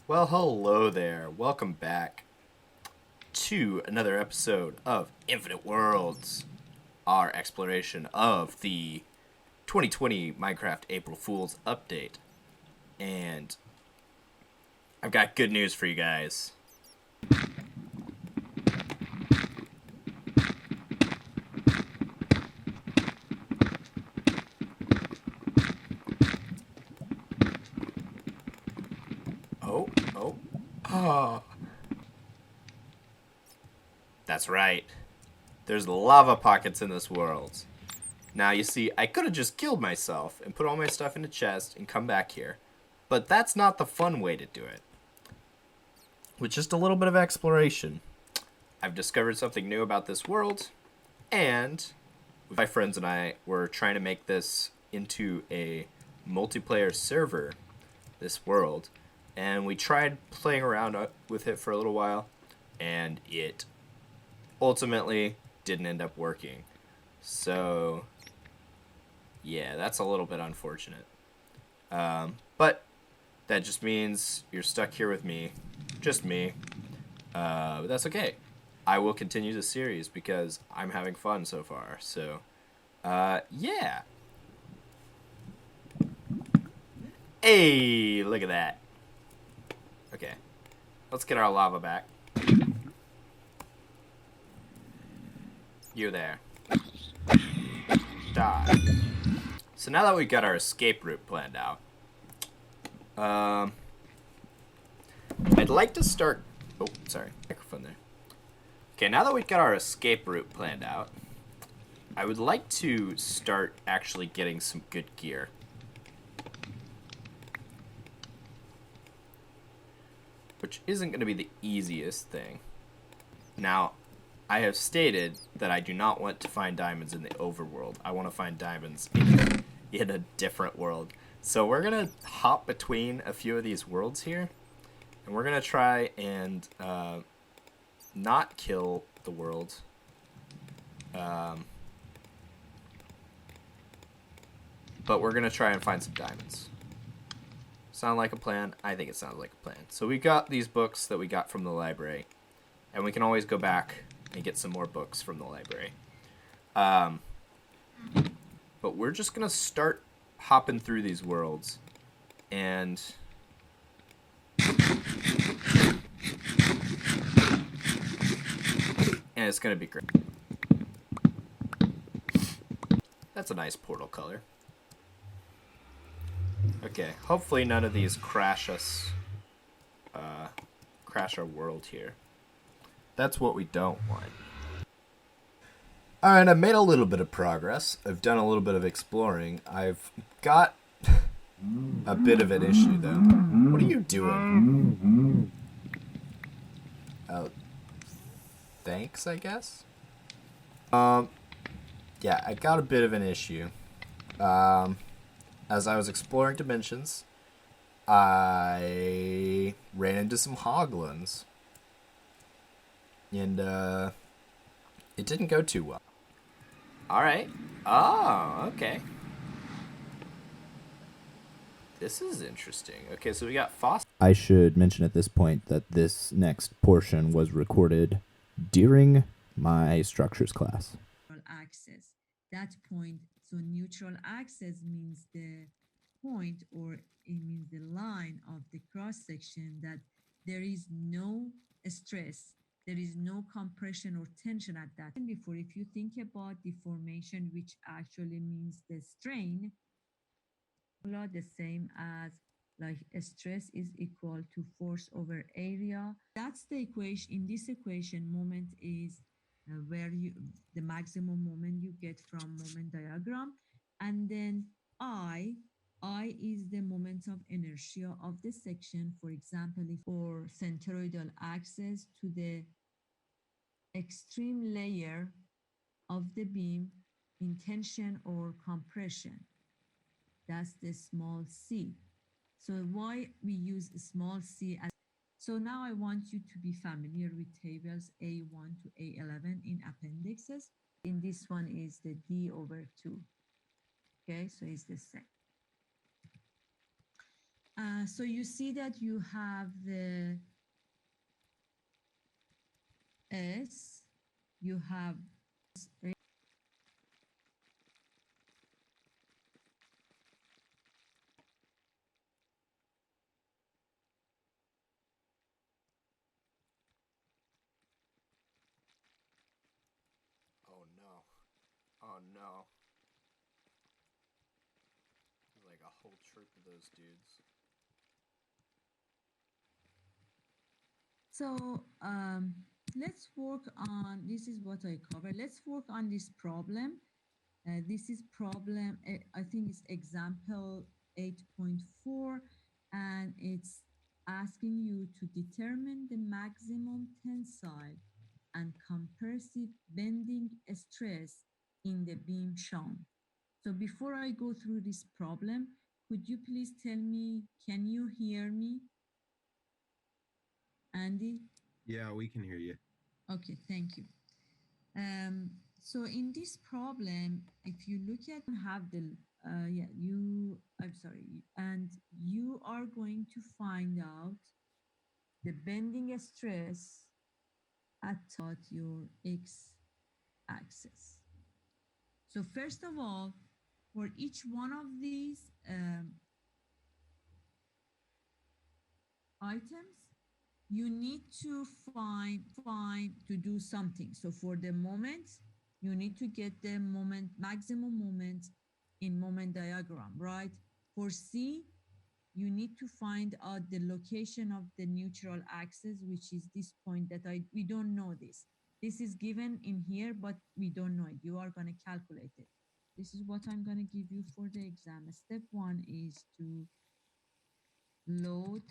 Well, hello there. Welcome back to another episode of Infinite Worlds, our exploration of the 2020 Minecraft April Fool's update. And I've got good news for you guys. Oh, oh. Oh. That's right. There's lava pockets in this world. Now, you see, I could have just killed myself and put all my stuff in a chest and come back here. But that's not the fun way to do it. With just a little bit of exploration, I've discovered something new about this world, and my friends and I were trying to make this into a multiplayer server, this world, and we tried playing around with it for a little while, and it ultimately didn't end up working. So, yeah, that's a little bit unfortunate. But that just means you're stuck here with me, just me. But that's okay. I will continue the series because I'm having fun so far. So, yeah. Hey, look at that. Okay, let's get our lava back. You there. Die. So now that we've got our escape route planned out, I'd like to start... Oh, sorry. Microphone there. Okay, now that we've got our escape route planned out, I would like to start actually getting some good gear. Which isn't going to be the easiest thing. Now, I have stated that I do not want to find diamonds in the overworld. I want to find diamonds in a different world. So we're going to hop between a few of these worlds here. And we're going to try and not kill the world. But we're going to try and find some diamonds. Sound like a plan? I think it sounds like a plan. So we got these books that we got from the library. And we can always go back and get some more books from the library. But we're just going to start hopping through these worlds. And it's going to be great. That's a nice portal color. Okay, hopefully none of these crash us. Crash our world here. That's what we don't want. Alright, I've made a little bit of progress. I've done a little bit of exploring. I've got a bit of an issue, though. What are you doing? Oh, thanks, I guess? Yeah, I got a bit of an issue. As I was exploring dimensions, I ran into some hoglins. And, it didn't go too well. Alright. Oh, okay. This is interesting. Okay, so we got fossil. I should mention at this point that this next portion was recorded during my structures class. Axis. That point, so neutral axis means the point, or it means the line of the cross section that there is no stress, there is no compression or tension at that. And before, if you think about deformation, which actually means the strain, the same as like stress is equal to force over area. That's the equation. In this equation, moment is where you the maximum moment you get from moment diagram, and then I is the moment of inertia of the section. For example, if or centroidal axis to the extreme layer of the beam in tension or compression. That's the small c. So why we use small c as... So now I want you to be familiar with tables A1 to A11 in appendixes. In this one is the D over 2. Okay, so it's the same. So you see that you have the S, you have Oh no. Oh no. There's like a whole troop of those dudes. So let's work on, this is what I covered. Let's work on this problem. This is problem, I think it's example 8.4, and it's asking you to determine the maximum tensile and compressive bending stress in the beam shown. So before I go through this problem, could you please tell me, can you hear me, Andy? Yeah, we can hear you. Okay, thank you. So in this problem, if you look at have the I'm sorry, and you are going to find out the bending stress at your x axis. So first of all, for each one of these items, you need to find to do something. So for the moment, you need to get the moment, maximum moment in moment diagram, right? For C, you need to find out the location of the neutral axis, which is this point that we don't know this. This is given in here, but we don't know it. You are going to calculate it. This is what I'm going to give you for the exam. Step one is to load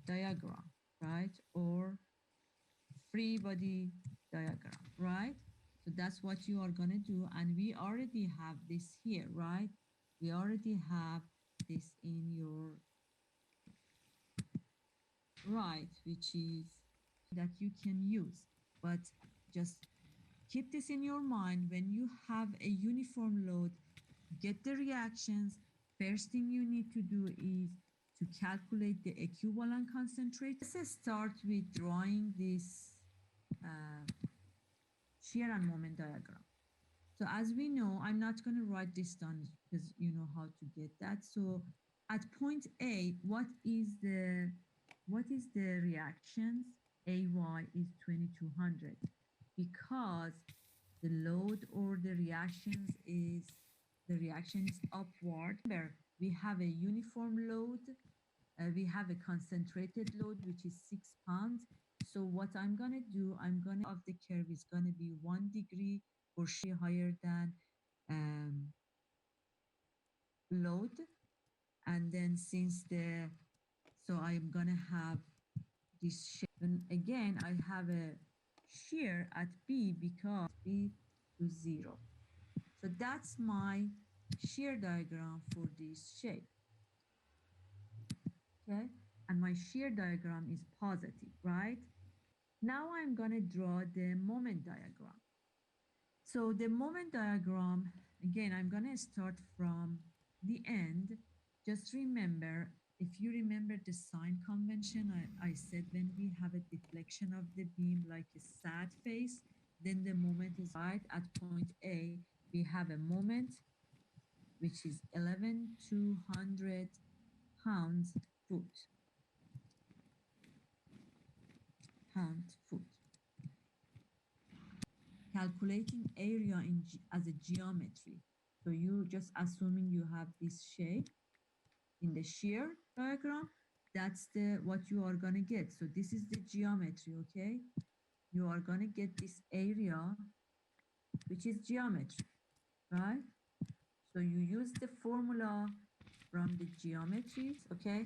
diagram, right? Or free body diagram, right? So that's what you are going to do. And we already have this here, right? We already have this in your right, which is that you can use. But just keep this in your mind. When you have a uniform load, get the reactions. First thing you need to do is to calculate the equivalent concentration. Let's start with drawing this uh, shear and moment diagram. So as we know, I'm not going to write this down because you know how to get that. So at point A, what is the reactions? AY is 2200 because the load or the reaction is upward. Remember, we have a uniform load, we have a concentrated load which is 6 pounds. So what I'm gonna do, of the curve is gonna be 1 degree or shear higher than load, and then so I'm gonna have this shear. And again, I have a shear at B because B to 0. So that's my shear diagram for this shape. Okay, and my shear diagram is positive, right? Now I'm going to draw the moment diagram. So the moment diagram, again, I'm going to start from the end. Just remember, if you remember the sign convention, I said when we have a deflection of the beam like a sad face, then the moment is right at point A. We have a moment which is 11,200 pounds foot. Calculating area as a geometry. So you just assuming you have this shape in the shear diagram, that's the what you are gonna get. So this is the geometry, okay? You are gonna get this area, which is geometry, right? So you use the formula from the geometries, okay?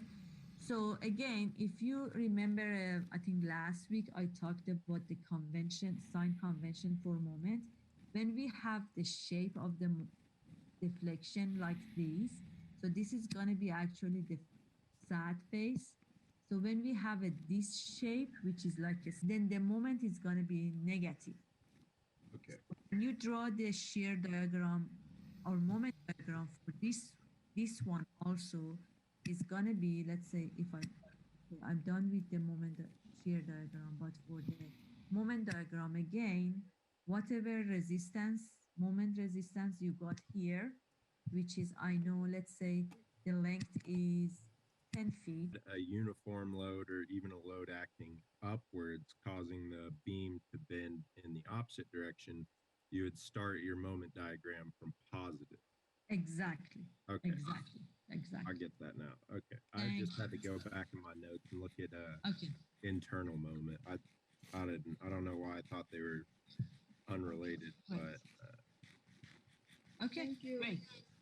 So again, if you remember, I think last week I talked about the convention, sign convention for moment. When we have the shape of the deflection like this, so this is going to be actually the sad face. So when we have this shape, which is like then the moment is going to be negative. Okay. When you draw the shear diagram or moment diagram for this one also, is gonna be, let's say, if I'm done with the shear diagram, but for the moment diagram again, whatever moment resistance you got here, which is, I know, let's say the length is 10 feet. A uniform load or even a load acting upwards, causing the beam to bend in the opposite direction, you would start your moment diagram from positive. Exactly. Okay. Exactly. Exactly. I get that now. Okay. I Thank just had to go back in my notes and look at Okay. internal moment. I don't know why I thought they were unrelated, Right. but Okay, Thank you. great.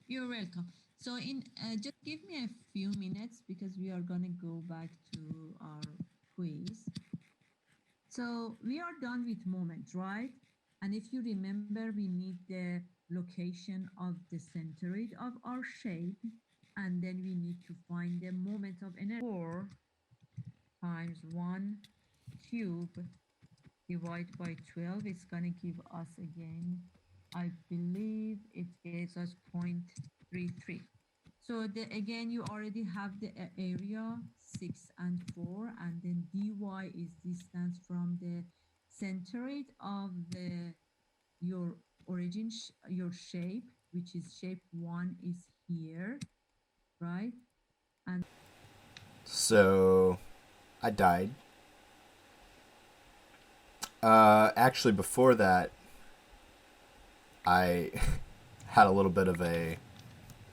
You're welcome. So in just give me a few minutes because we are gonna go back to our quiz. So we are done with moment, right? And if you remember, we need the location of the centroid of our shape, and then we need to find the moment of energy. 4 times 1 cube divided by 12, it's going to give us again, I believe it gives us 0.33. So again, you already have the area 6 and 4, and then dy is distance from the centroid of your origin, your shape, which is shape 1 is here, right? And So, I died. Actually, before that, I had a little bit of an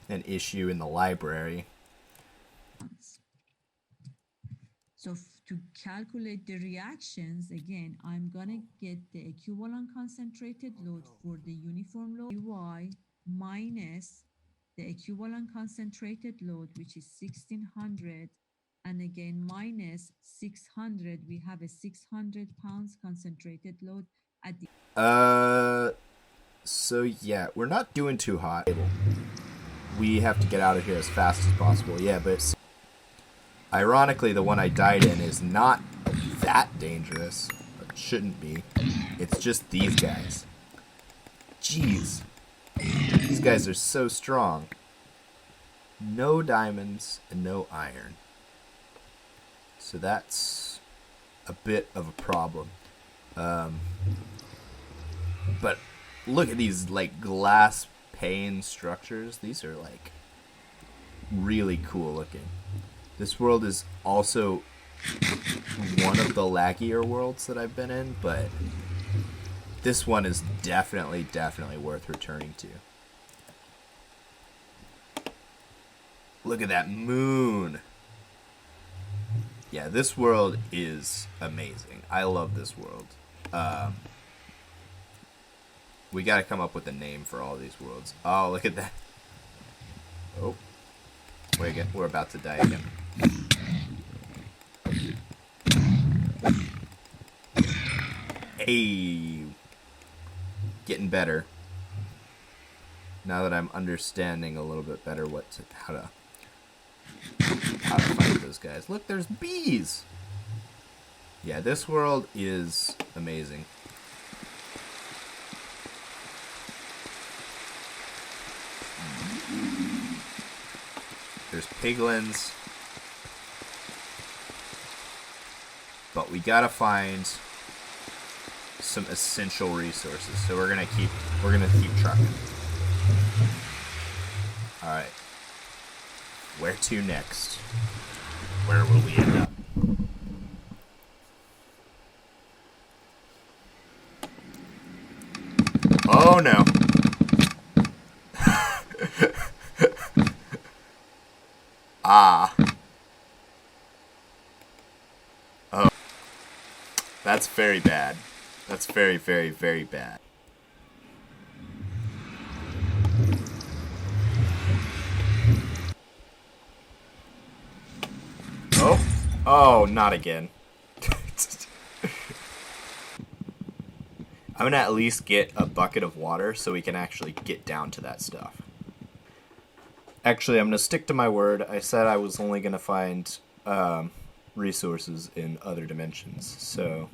issue in the library. So to calculate the reactions, again, I'm gonna get the equivalent concentrated load for the uniform load, y minus the equivalent concentrated load, which is 1600, and again minus 600. We have a 600 pounds concentrated load at the So yeah, we're not doing too hot. We have to get out of here as fast as possible. Yeah, but ironically, the one I died in is not that dangerous. It shouldn't be. It's just these guys. Jeez. These guys are so strong. No diamonds and no iron. So that's a bit of a problem. But look at these like glass pane structures. These are like really cool looking. This world is also one of the laggier worlds that I've been in, but this one is definitely worth returning to. Look at that moon. Yeah, this world is amazing. I love this world. We gotta come up with a name for all these worlds. Oh, look at that. Oh. Wait again. We're about to die again. Hey. Getting better. Now that I'm understanding a little bit better how to fight those guys. Look, there's bees. Yeah, this world is amazing. There's piglins. But we gotta find some essential resources. So we're gonna keep trucking. Alright. Where to next? Where will we end up? Oh no. Ah. Oh. That's very bad. That's very bad. Oh. Oh, not again. I'm gonna at least get a bucket of water so we can actually get down to that stuff. Actually, I'm gonna stick to my word. I said I was only gonna find resources in other dimensions. So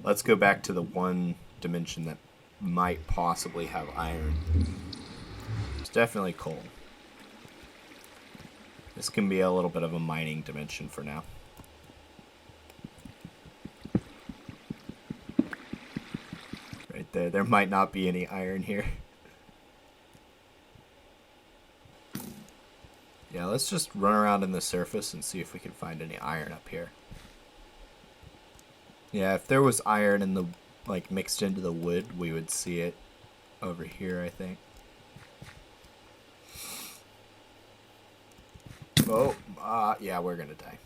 let's go back to the one dimension that might possibly have iron. It's definitely coal. This can be a little bit of a mining dimension for now. Right there. There might not be any iron here. Yeah, let's just run around in the surface and see if we can find any iron up here. Yeah, if there was iron in the, like, mixed into the wood, we would see it over here, I think. Oh, yeah, we're gonna die.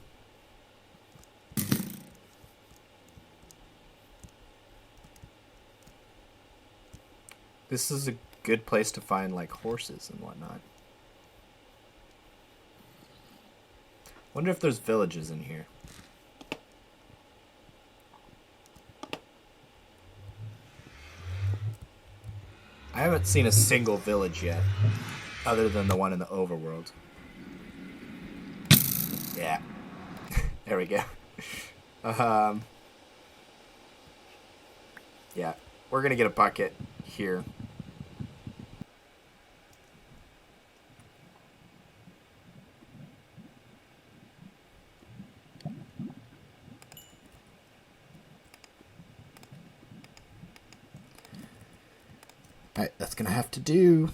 This is a good place to find, like, horses and whatnot. Wonder if there's villages in here. I haven't seen a single village yet, other than the one in the overworld. Yeah. There we go. Yeah, we're gonna get a bucket here. Alright, that's gonna have to do.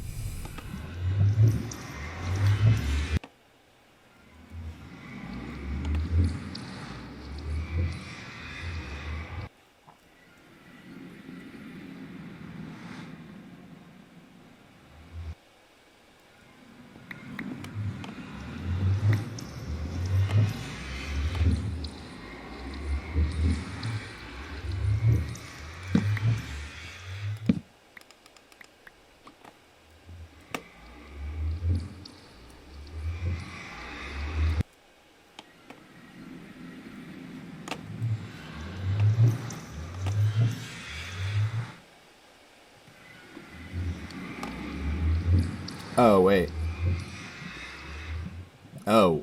Oh, wait. Oh.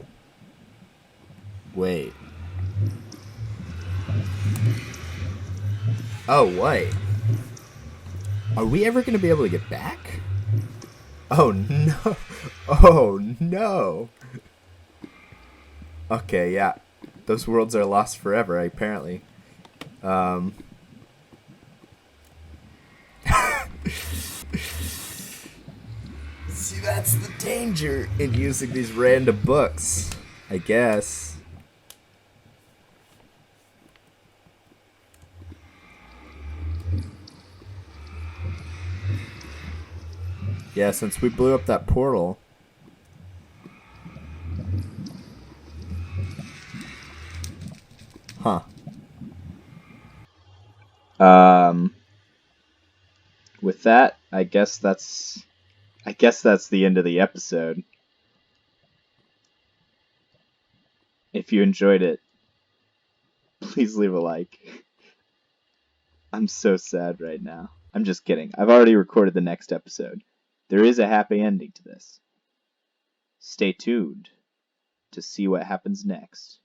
Wait. Oh, wait. Are we ever going to be able to get back? Oh, no. Oh, no. Okay, yeah. Those worlds are lost forever, apparently. See, that's the danger in using these random books, I guess. Yeah, since we blew up that portal. Huh. With that, I guess that's the end of the episode. If you enjoyed it, please leave a like. I'm so sad right now. I'm just kidding. I've already recorded the next episode. There is a happy ending to this. Stay tuned to see what happens next.